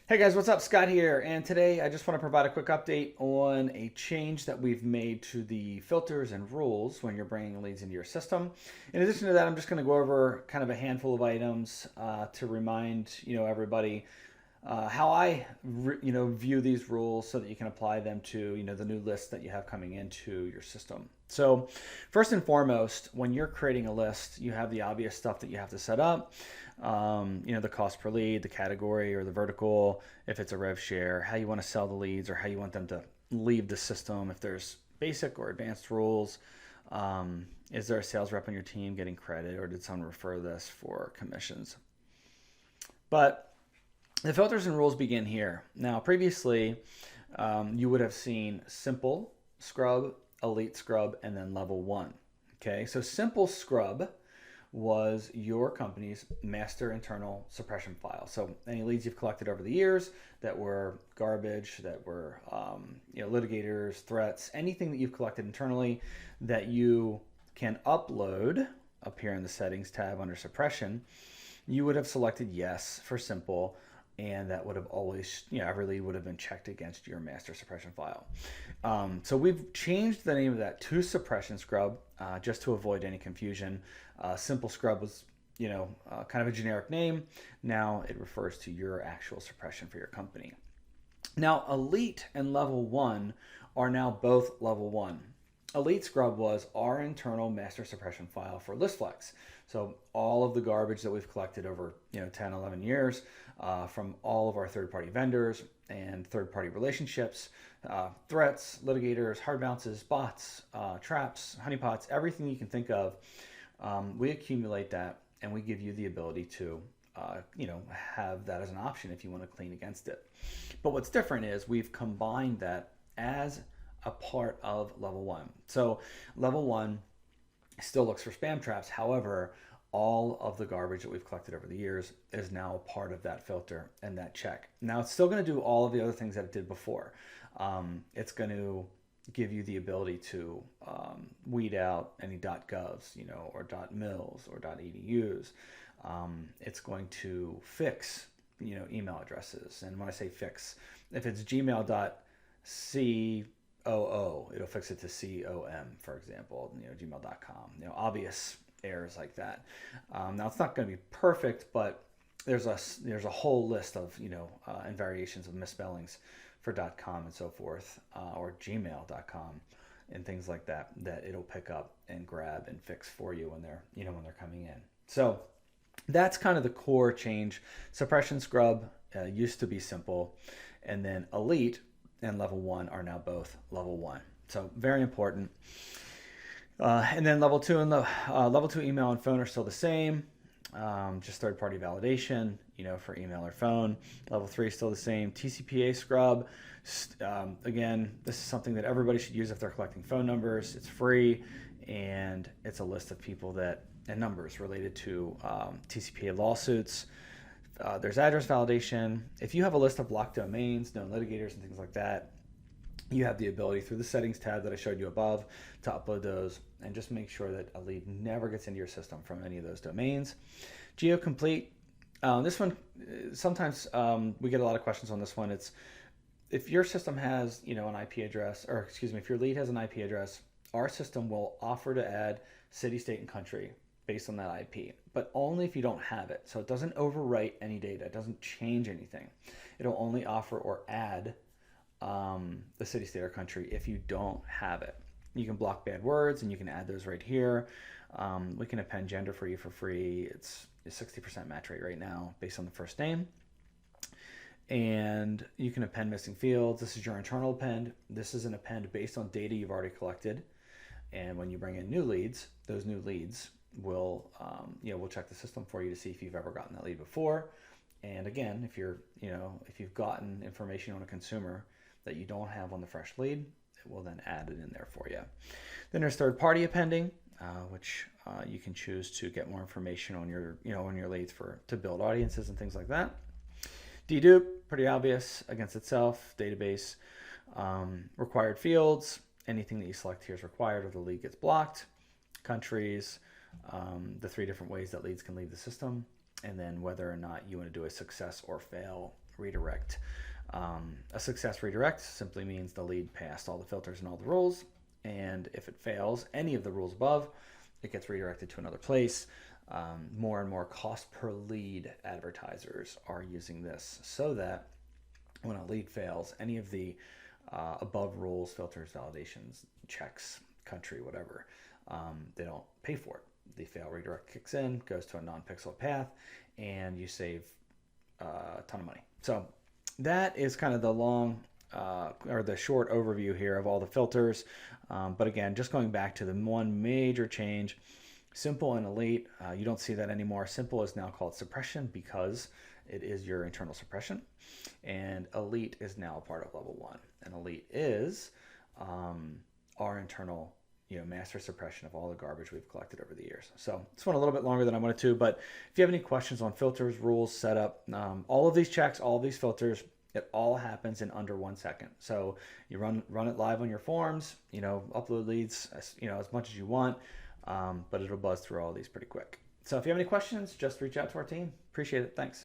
Hey guys, what's up? Scott here, and today I just want to provide a quick update on a change that we've made to the filters and rules when you're bringing leads into your system. In addition to that, I'm just going to go over kind of a handful of items to remind everybody how view these rules so that you can apply them to the new list that you have coming into your system. So first and foremost, when you're creating a list, you have the obvious stuff that you have to set up. The cost per lead, the category or the vertical, if it's a rev share, how you want to sell the leads or how you want them to leave the system, if there's basic or advanced rules. Is there a sales rep on your team getting credit, or did someone refer this for commissions? But the filters and rules begin here. Now, previously, you would have seen simple scrub, elite scrub, and then level one. Okay, so simple scrub was your company's master internal suppression file. So any leads you've collected over the years that were garbage, that were litigators, threats, anything that you've collected internally that you can upload up here in the settings tab under suppression, you would have selected yes for simple, and that would have always, every lead would have been checked against your master suppression file. So we've changed the name of that to suppression scrub just to avoid any confusion. Simple scrub was, kind of a generic name. Now it refers to your actual suppression for your company. Now, elite and level one are now both level one. Elite Scrub was our internal master suppression file for ListFlex. So all of the garbage that we've collected over 10, 11 years from all of our third-party vendors and third-party relationships, threats, litigators, hard bounces, bots, traps, honeypots, everything you can think of, we accumulate that and we give you the ability to have that as an option if you want to clean against it. But what's different is we've combined that as a part of level one. So level one still looks for spam traps. However, all of the garbage that we've collected over the years is now a part of that filter and that check. Now it's still going to do all of the other things that it did before. It's going to give you the ability to weed out any .govs, or .mils or .edus. It's going to fix, email addresses. And when I say fix, if it's gmail.com, it'll fix it to com, for example, gmail.com, obvious errors like that. Now it's not going to be perfect, but there's a whole list of, and variations of misspellings for .com and so forth, or gmail.com and things like that, that it'll pick up and grab and fix for you when they're coming in. So that's kind of the core change. Suppression scrub used to be simple, and then elite and level one are now both level one. So very important. And then level two and level two email and phone are still the same. Just third-party validation, for email or phone. Level three is still the same. TCPA scrub. Again, this is something that everybody should use if they're collecting phone numbers. It's free, and it's a list of people and numbers related to TCPA lawsuits. There's address validation. If you have a list of blocked domains, known litigators, and things like that, you have the ability through the settings tab that I showed you above to upload those and just make sure that a lead never gets into your system from any of those domains. GeoComplete. This one, sometimes we get a lot of questions on this one. It's if your system has, an IP address, or excuse me, if your lead has an IP address, our system will offer to add city, state, and country based on that IP, but only if you don't have it. So it doesn't overwrite any data. It doesn't change anything. It'll only offer or add the city, state, or country if you don't have it. You can block bad words, and you can add those right here. We can append gender for you for free. It's a 60% match rate right now based on the first name. And you can append missing fields. This is your internal append. This is an append based on data you've already collected. And when you bring in new leads, those new leads will we'll check the system for you to see if you've ever gotten that lead before. And again, if you've gotten information on a consumer that you don't have on the fresh lead, it will then add it in there for you. Then there's third-party appending, which you can choose to get more information on your leads to build audiences and things like that. Dedupe, pretty obvious, against itself, database, required fields, anything that you select here is required or the lead gets blocked. Countries, the three different ways that leads can leave the system, and then whether or not you want to do a success or fail redirect. A success redirect simply means the lead passed all the filters and all the rules, and if it fails any of the rules above, it gets redirected to another place. More and more cost per lead advertisers are using this so that when a lead fails, any of the above rules, filters, validations, checks, country, whatever, they don't pay for it. The fail redirect kicks in, goes to a non-pixel path, and you save a ton of money. So that is kind of the long or the short overview here of all the filters. But again, just going back to the one major change, simple and elite, you don't see that anymore. Simple is now called suppression because it is your internal suppression, and elite is now a part of level 1. And elite is our internal master suppression of all the garbage we've collected over the years. So this went a little bit longer than I wanted to, but if you have any questions on filters, rules, setup, all of these checks, all of these filters, it all happens in under 1 second. So you run it live on your forms, upload leads, as much as you want, but it'll buzz through all these pretty quick. So if you have any questions, just reach out to our team. Appreciate it. Thanks.